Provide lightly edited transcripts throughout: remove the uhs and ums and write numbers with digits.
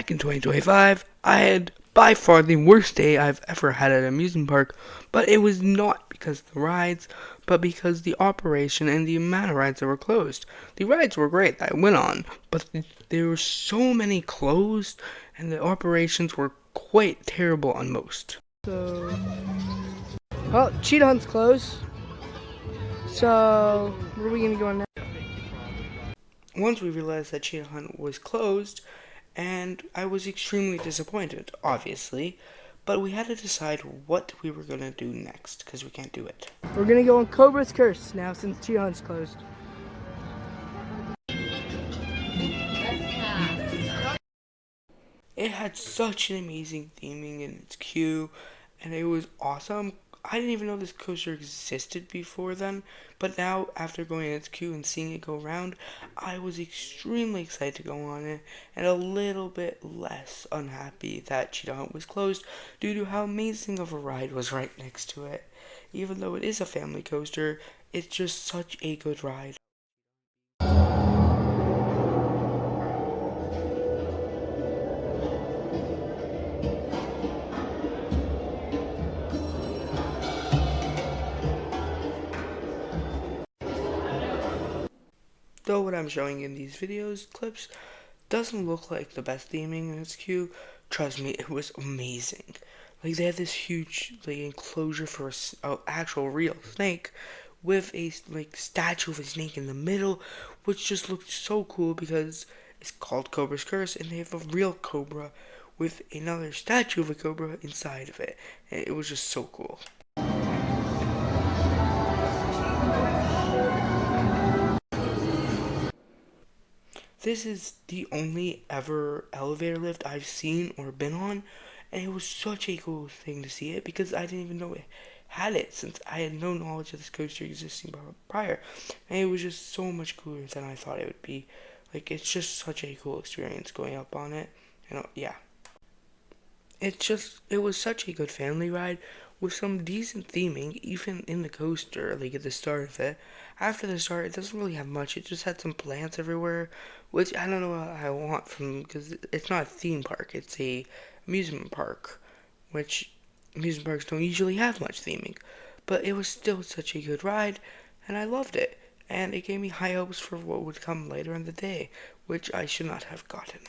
back in 2025, I had by far the worst day I've ever had at an amusement park, but it was not because of the rides, but because the operation and the amount of rides that were closed. The rides were great that I went on, but there were so many closed, and the operations were quite terrible on most. Well, Cheetah Hunt's closed, so where are we going to go on now? Once we realized that Cheetah Hunt was closed, and I was extremely disappointed, obviously, but we had to decide what we were going to do next, because we can't do it. We're going to go on Cobra's Curse now since Cheetah Hunt's closed. It had such an amazing theming in its queue, and it was awesome. I didn't even know this coaster existed before then, but now, after going in its queue and seeing it go around, I was extremely excited to go on it, and a little bit less unhappy that Cheetah Hunt was closed due to how amazing of a ride was right next to it. Even though it is a family coaster, it's just such a good ride. Though what I'm showing in these clips, doesn't look like the best theming in its queue, trust me, it was amazing. Like, they had this huge, enclosure for a actual real snake, with a, statue of a snake in the middle, which just looked so cool because it's called Cobra's Curse, and they have a real cobra with another statue of a cobra inside of it. And it was just so cool. This is the only ever elevator lift I've seen or been on, and it was such a cool thing to see it because I didn't even know it had it since I had no knowledge of this coaster existing prior, and it was just so much cooler than I thought it would be. Like, it's just such a cool experience going up on it, yeah. It was such a good family ride with some decent theming, even in the coaster, like at the start of it. After the start, it doesn't really have much. It just had some plants everywhere, which I don't know what I want from, because it's not a theme park, it's a amusement park, which amusement parks don't usually have much theming. But it was still such a good ride, and I loved it. And it gave me high hopes for what would come later in the day, which I should not have gotten.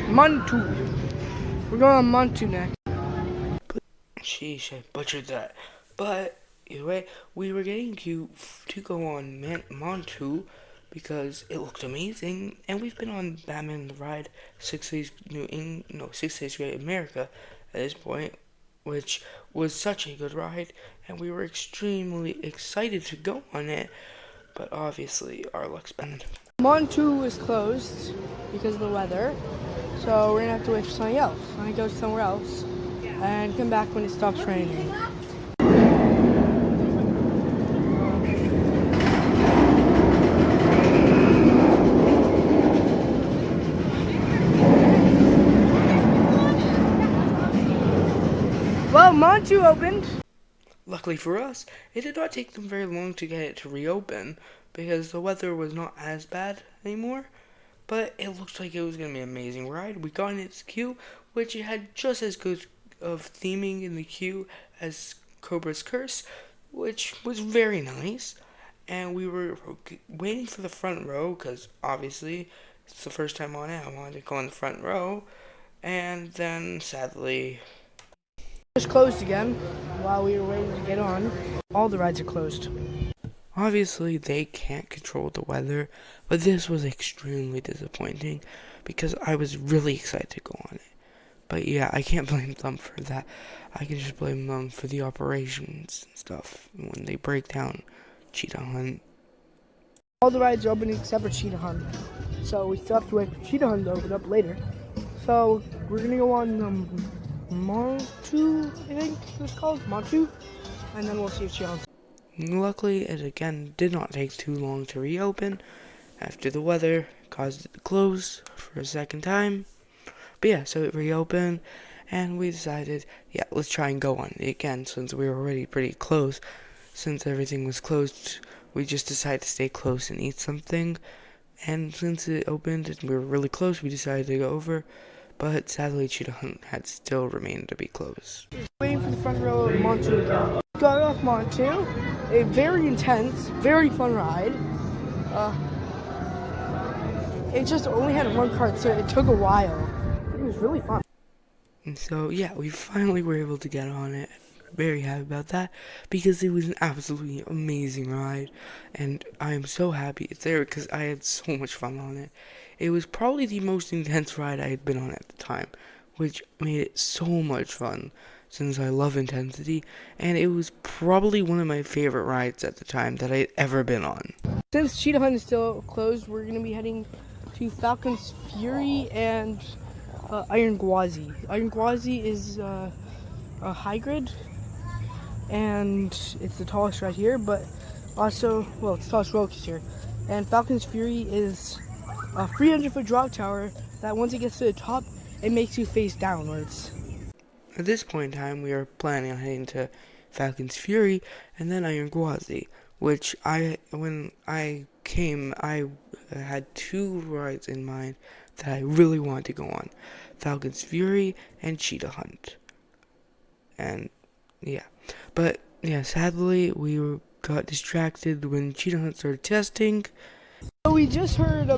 Montu. We're going on Montu next. Sheesh, I butchered that. But anyway, we were getting to go on Montu because it looked amazing, and we've been on Batman the Ride 6 Days 6 Days Great America at this point, which was such a good ride, and we were extremely excited to go on it, but obviously our luck's been. Montu is closed because of the weather, so we're gonna have to wait for something else. I'm gonna go somewhere else and come back when it stops raining. Well, Montu opened. Luckily for us, it did not take them very long to get it to reopen because the weather was not as bad anymore, but it looked like it was going to be an amazing ride. We got in its queue, which it had just as good of theming in the queue as Cobra's Curse, which was very nice, and we were waiting for the front row because obviously it's the first time on it. I wanted to go in the front row, and then sadly Just closed again while we were waiting to get on. All the rides are closed. obviously they can't control the weather, but this was extremely disappointing because I was really excited to go on it. But yeah, I can't blame them for that. I can just blame them for the operations and stuff when they break down Cheetah Hunt. All the rides are open except for Cheetah Hunt, so we still have to wait for Cheetah Hunt to open up later. So we're gonna go on Montu, I think it's called Montu, and then we'll see if Cheetah Hunt's. Luckily, it again did not take too long to reopen after the weather caused it to close for a second time. But yeah, so it reopened, and we decided, yeah, let's try and go on it again since we were already pretty close. Since everything was closed, we just decided to stay close and eat something. And since it opened and we were really close, we decided to go over. But sadly, Cheetah Hunt had still remained to be closed. Waiting for the front row of Montu again. Got off Montu, a very intense, very fun ride. It just only had one cart, so it took a while. It was really fun. And so, yeah, we finally were able to get on it. Very happy about that because it was an absolutely amazing ride, and I am so happy it's there because I had so much fun on it. It was probably the most intense ride I had been on at the time, which made it so much fun since I love intensity, and it was probably one of my favorite rides at the time that I had ever been on. Since Cheetah Hunt is still closed, we're going to be heading to Falcon's Fury and Iron Gwazi. Iron Gwazi is a high grid, and it's the tallest right here, but also, well, it's the tallest roller coaster. And Falcon's Fury is a 300-foot drop tower that once it gets to the top, it makes you face downwards. At this point in time, we are planning on heading to Falcon's Fury and then Iron Gwazi, which when I came, I had two rides in mind that I really wanted to go on: Falcon's Fury and Cheetah Hunt. And yeah, but yeah, sadly we got distracted when Cheetah Hunt started testing. So we just heard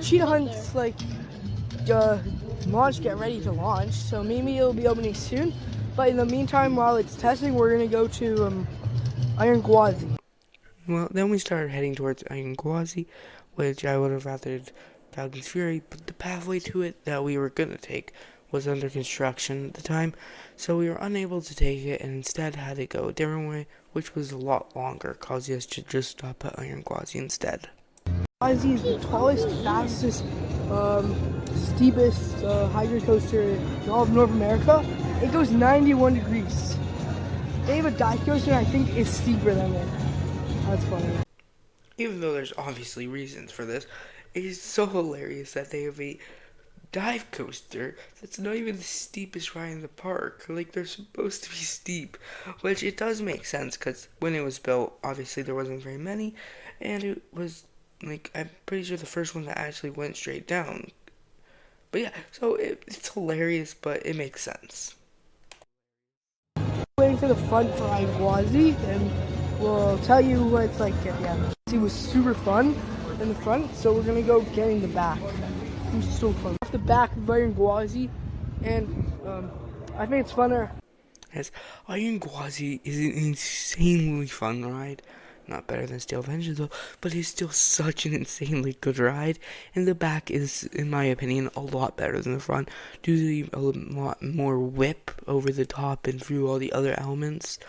Cheetah Hunt's launch get ready to launch, so maybe it'll be opening soon. But in the meantime, while it's testing, we're gonna go to Iron Gwazi. Well, then we started heading towards Iron Gwazi, which I would have rathered Falcon's Fury, but the pathway to it that we were gonna take was under construction at the time, so we were unable to take it and instead had to go a different way, which was a lot longer, causing us to just stop at Iron Gwazi instead. Gwazi is the tallest, fastest, steepest hydro coaster in all of North America. It goes 91 degrees. They have a dive coaster, I think it's steeper than it. That's funny. Even though there's obviously reasons for this, it is so hilarious that they have a dive coaster that's not even the steepest ride in the park. Like, they're supposed to be steep, which it does make sense because when it was built, obviously there wasn't very many, and it was like, I'm pretty sure the first one that actually went straight down. But yeah, so it's hilarious, but it makes sense. Waiting for the front for Iron Gwazi, and we'll tell you what it's like at the end. It was super fun in the front, so we're gonna go get in the back. It was so fun. Off the back of Iron Gwazi, and I think it's funner. Yes, Iron Gwazi is an insanely fun ride. Not better than Steel Vengeance though, but it's still such an insanely good ride. And the back is, in my opinion, a lot better than the front, due to a lot more whip over the top and through all the other elements.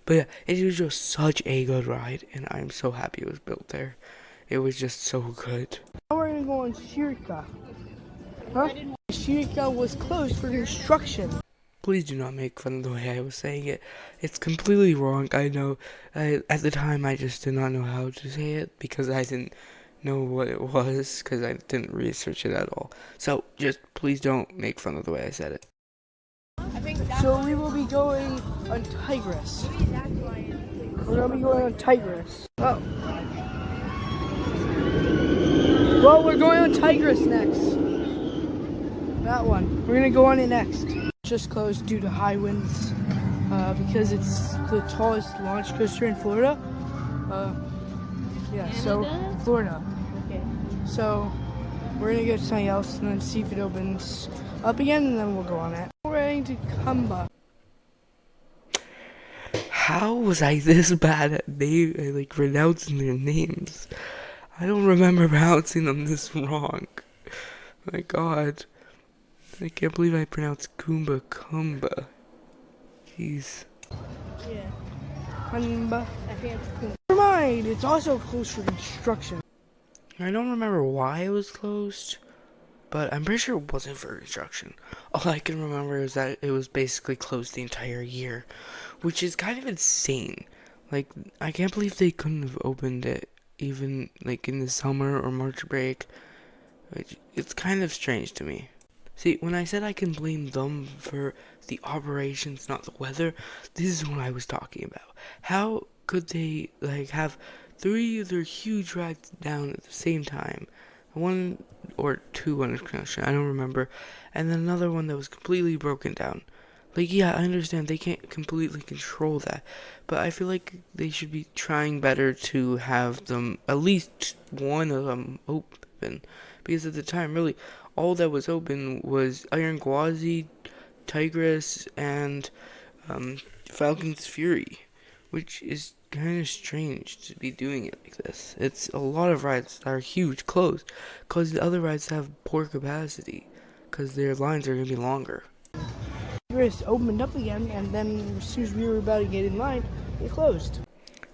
But yeah, it was just such a good ride, and I'm so happy it was built there. It was just so good. Now we're gonna go on Shirika. Huh? Shirika was closed for construction. Please do not make fun of the way I was saying it. It's completely wrong, I know. At the time, I just did not know how to say it because I didn't know what it was because I didn't research it at all. So, just please don't make fun of the way I said it. So we will be going on Tigris. We're gonna be going on Tigris. Oh. Well, we're going on Tigris next. That one. We're gonna go on it next. Just closed due to high winds because it's the tallest launch coaster in Florida. Florida. Okay. So we're gonna go to something else and then see if it opens up again, and then we'll go on it. We're heading to Kumba. How was I this bad at pronouncing their names? I don't remember pronouncing them this wrong. My God. I can't believe I pronounced Kumba. Jeez. Yeah. Kumba. I think it's cool. Never mind, it's also closed for construction. I don't remember why it was closed, but I'm pretty sure it wasn't for construction. All I can remember is that it was basically closed the entire year, which is kind of insane. Like, I can't believe they couldn't have opened it even, in the summer or March break. It's kind of strange to me. See, when I said I can blame them for the operations, not the weather, this is what I was talking about. How could they, like, have three of their huge rides down at the same time? One or two under construction, I don't remember. And then another one that was completely broken down. Like, yeah, I understand they can't completely control that, but I feel like they should be trying better to have them, at least one of them, open. Because at the time, really, all that was open was Iron Gwazi, Tigress, and Falcon's Fury, which is kind of strange to be doing it like this. It's a lot of rides that are huge closed, because the other rides have poor capacity, because their lines are going to be longer. Tigress opened up again, and then as soon as we were about to get in line, it closed.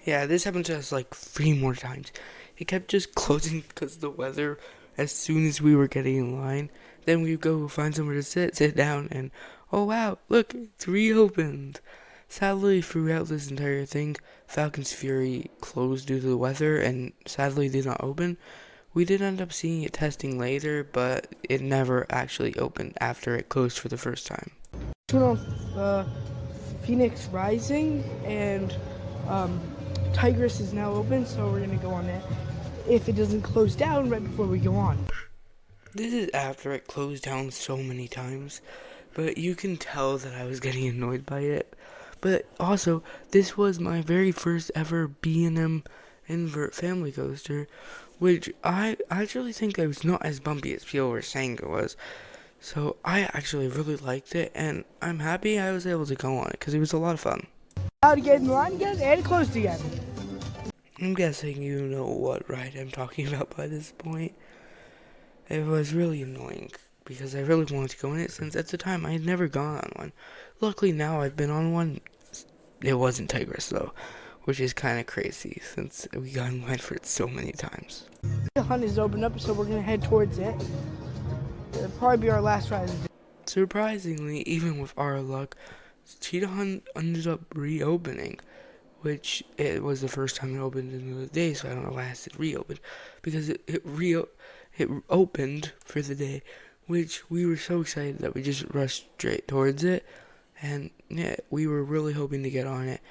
Yeah, this happened to us like 3 more times. It kept just closing because of the weather as soon as we were getting in line. Then we'd go find somewhere to sit down, and oh wow, look, it's reopened. Sadly, throughout this entire thing, Falcon's Fury closed due to the weather and sadly did not open. We did end up seeing it testing later, but it never actually opened after it closed for the first time. Phoenix Rising and Tigress is now open, so we're gonna go on it if it doesn't close down right before we go on. This is after it closed down so many times, but you can tell that I was getting annoyed by it. But also, this was my very first ever B&M invert family coaster, which I actually think it was not as bumpy as people were saying it was. So I actually really liked it, and I'm happy I was able to go on it, because it was a lot of fun. Now to get in line again, and it closed again. I'm guessing you know what ride I'm talking about by this point. It was really annoying, because I really wanted to go on it, since at the time I had never gone on one. Luckily now I've been on one. It wasn't Tigress though, which is kind of crazy, since we got in line for it so many times. The hunt is opened up, so we're gonna head towards it. It'll probably be our last ride of the day. Surprisingly, even with our luck, Cheetah Hunt ended up reopening, which it was the first time it opened in the day, so I don't know why I said reopened, because it opened for the day, which we were so excited that we just rushed straight towards it, and yeah, we were really hoping to get on it,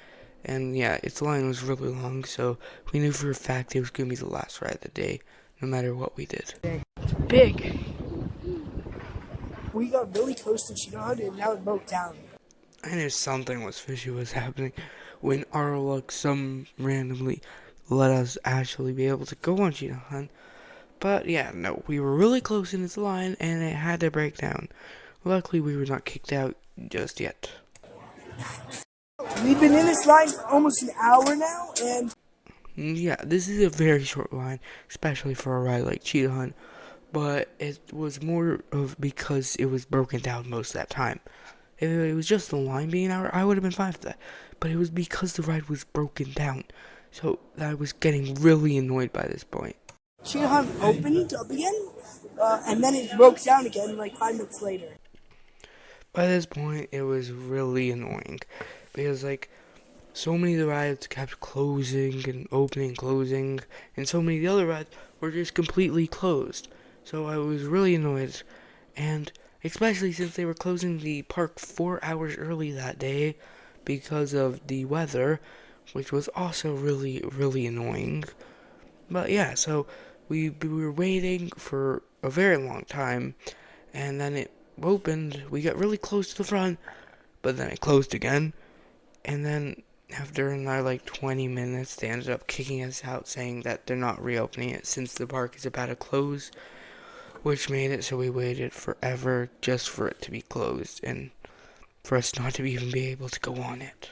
and yeah, its line was really long, so we knew for a fact it was going to be the last ride of the day, no matter what we did. It's big. We got really close to Cheetah Hunt, and now it broke down. I knew something was fishy was happening when our luck some randomly let us actually be able to go on Cheetah Hunt. But yeah, no, we were really close in its line and it had to break down. Luckily, we were not kicked out just yet. We've been in this line for almost an hour now, and Yeah, this is a very short line, especially for a ride like Cheetah Hunt. But it was more of because it was broken down most of that time. If it was just the line being an hour, I would have been fine with that. But it was because the ride was broken down. So I was getting really annoyed by this point. Cheetah Hunt opened up again, and then it broke down again like 5 minutes later. By this point, it was really annoying. Because, like, so many of the rides kept closing and opening, closing. And so many of the other rides were just completely closed. So I was really annoyed. And especially since they were closing the park 4 hours early that day because of the weather, which was also really, really annoying. But yeah, so we were waiting for a very long time, and then it opened. We got really close to the front, but then it closed again. And then after another like 20 minutes, they ended up kicking us out, saying that they're not reopening it since the park is about to close, which made it so we waited forever just for it to be closed and for us not to even be able to go on it.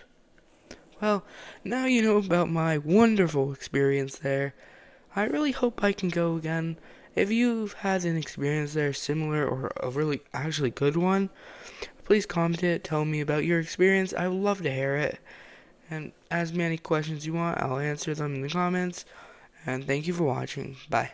Well, now you know about my wonderful experience there. I really hope I can go again. If you've had an experience there similar or a really actually good one, please comment it, tell me about your experience. I would love to hear it. And as many questions you want, I'll answer them in the comments. And thank you for watching. Bye.